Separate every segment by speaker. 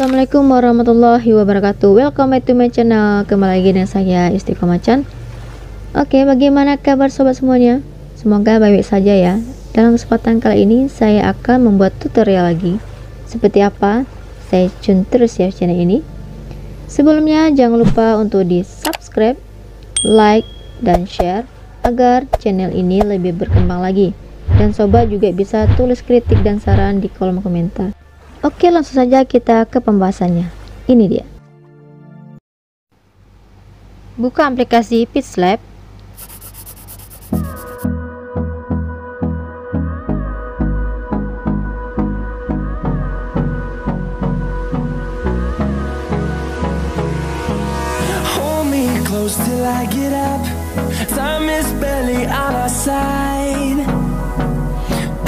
Speaker 1: Assalamualaikum warahmatullahi wabarakatuh. Welcome back to my channel. Kembali lagi dengan saya Istiqomahan. Oke, bagaimana kabar sobat semuanya? Semoga baik-baik saja ya. Dalam kesempatan kali ini saya akan membuat tutorial lagi. Seperti apa? Stay tune terus ya channel ini. Sebelumnya jangan lupa untuk di subscribe, like, dan share agar channel ini lebih berkembang lagi. Dan sobat juga bisa tulis kritik dan saran di kolom komentar. Oke, langsung saja kita ke pembahasannya. Ini dia. Buka aplikasi Pixellab.
Speaker 2: Hold me close till I get up. Time is barely on our side.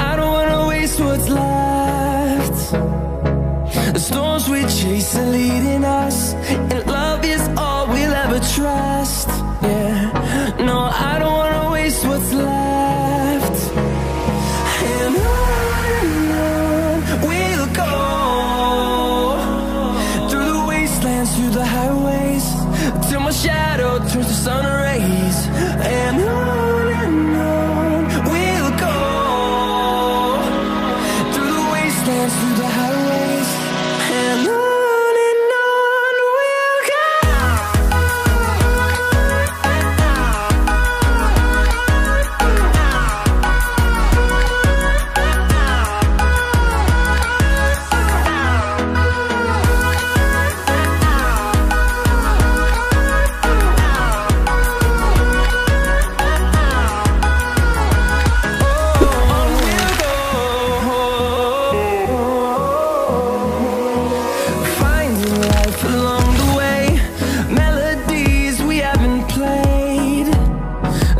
Speaker 2: I don't wanna waste what's left. The storms we chase are leading us, and love is all we'll ever trust. Yeah, no, I don't wanna waste what's left. And on we'll go, through the wastelands, through the highways, till my shadow turns to sun rays. And on we'll go, through the wastelands, through the highways. And on we'll go. Finding life along the way, melodies we haven't played.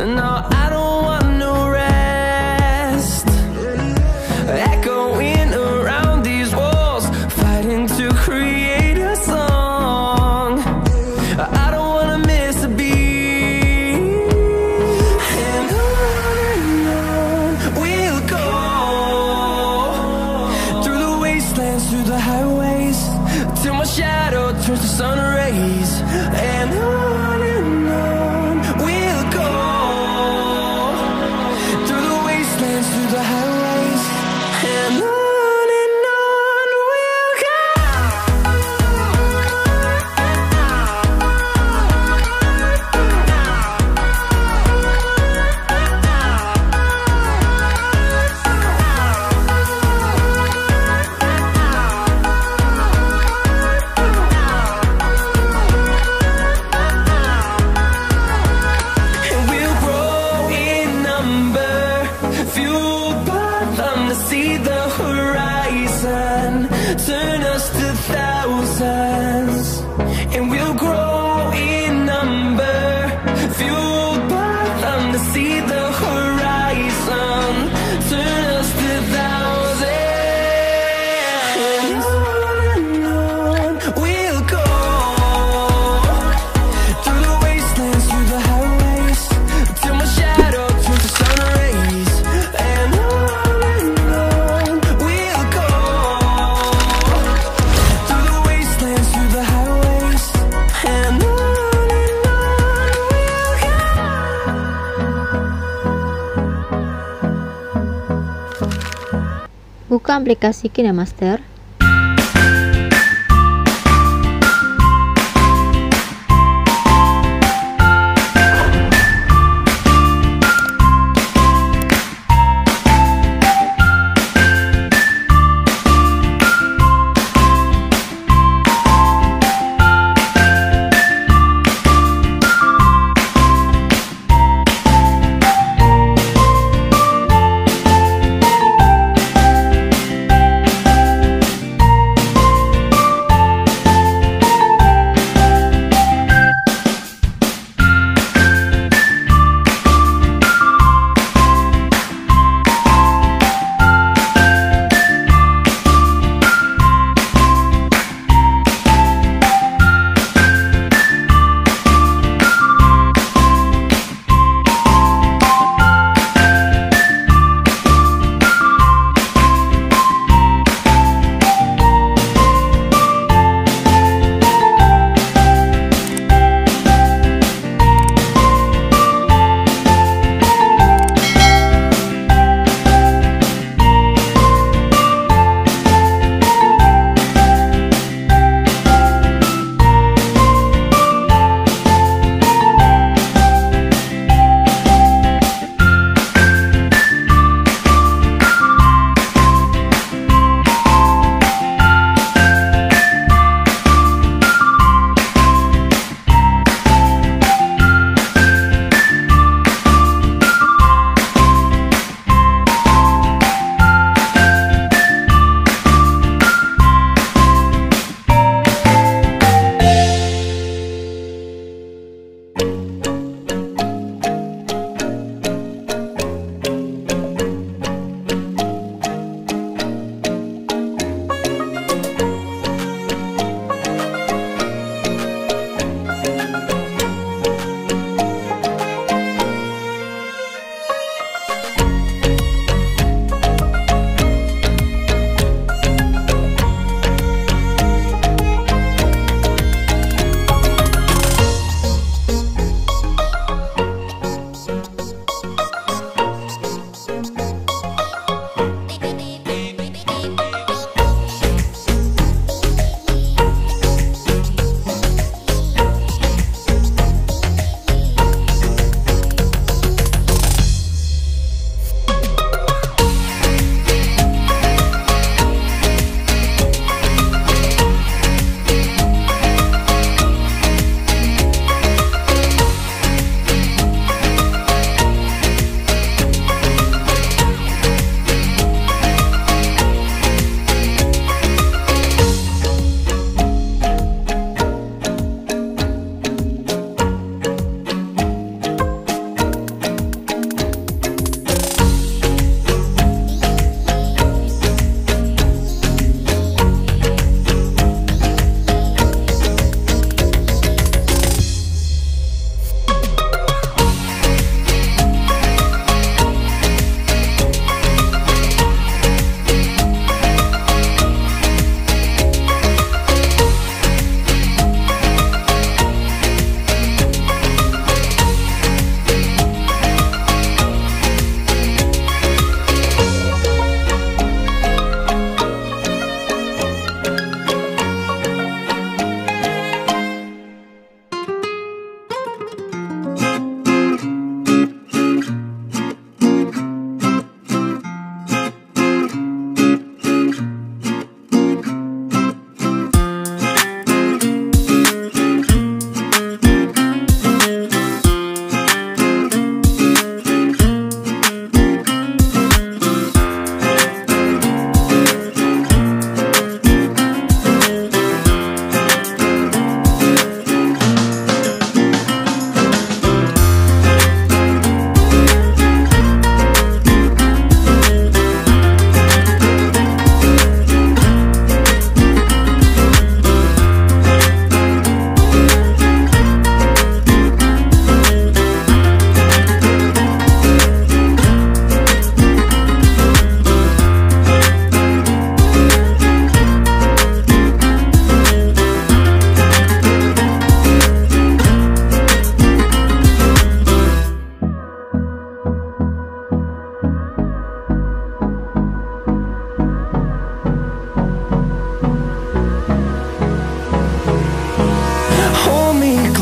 Speaker 2: No, I don't want no rest. Echoing around these walls, fighting to create a song. I don't wanna miss a beat. And on we'll go, through the wastelands, through the highways, till my shadow turns to sun rays. And on we'll go, through the wastelands, through the highways. And on we'll go. And we'll grow in number, fueled by them to see the horizon, turn us to thousands. And we'll grow in number, fueled by them to see the horizon, turn us to thousands. And on we'll go, through the wastelands, through the highways, till my shadow turns to sun rays. And on we'll go, through the wastelands, through the highways. And on we'll go.
Speaker 1: Buka aplikasi Kinemaster.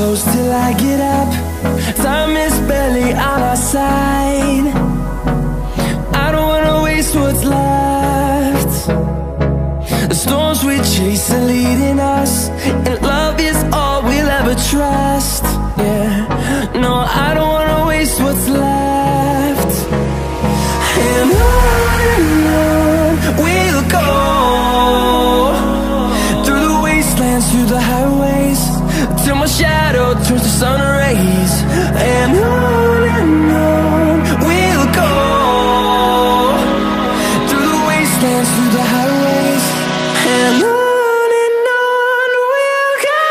Speaker 2: close till I get up. Time is barely on our side. I don't wanna waste what's left. The storms we chase are leading us, and love is all we'll ever trust. Yeah, no, I don't wanna waste what's left. And on we'll go, through the wastelands, through the highways, till my shadow turns to sun rays. And on we'll go, through the wastelands, through the highways, and on we'll go.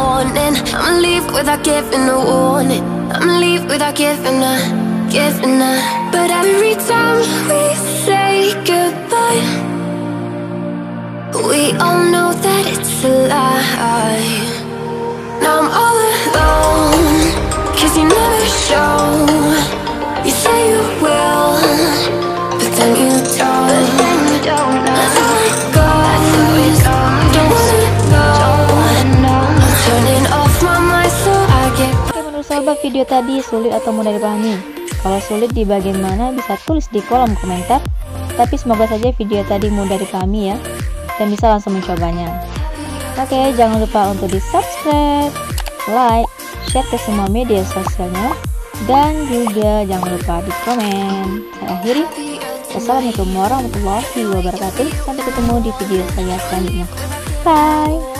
Speaker 2: morning. I'ma leave without giving a warning. I'ma leave without giving a But every time we say goodbye, we all know that it's a lie. Now I'm all alone, 'cause you never show. You say you will, but then you don't. That's how it goes. Don't wanna know. I'm turning off my mind so I get.
Speaker 1: Oke, menurut sahabat, video tadi sulit atau mudah dipahami? Kalau sulit di bagian mana bisa tulis di kolom komentar. Tapi semoga saja video tadi mudah dipahami ya, dan bisa langsung mencobanya. Oke, jangan lupa untuk di subscribe, like, share ke semua media sosialnya, dan juga jangan lupa di komen. Saya akhiri. Assalamualaikum warahmatullahi wabarakatuh. Sampai ketemu di video saya selanjutnya. Bye.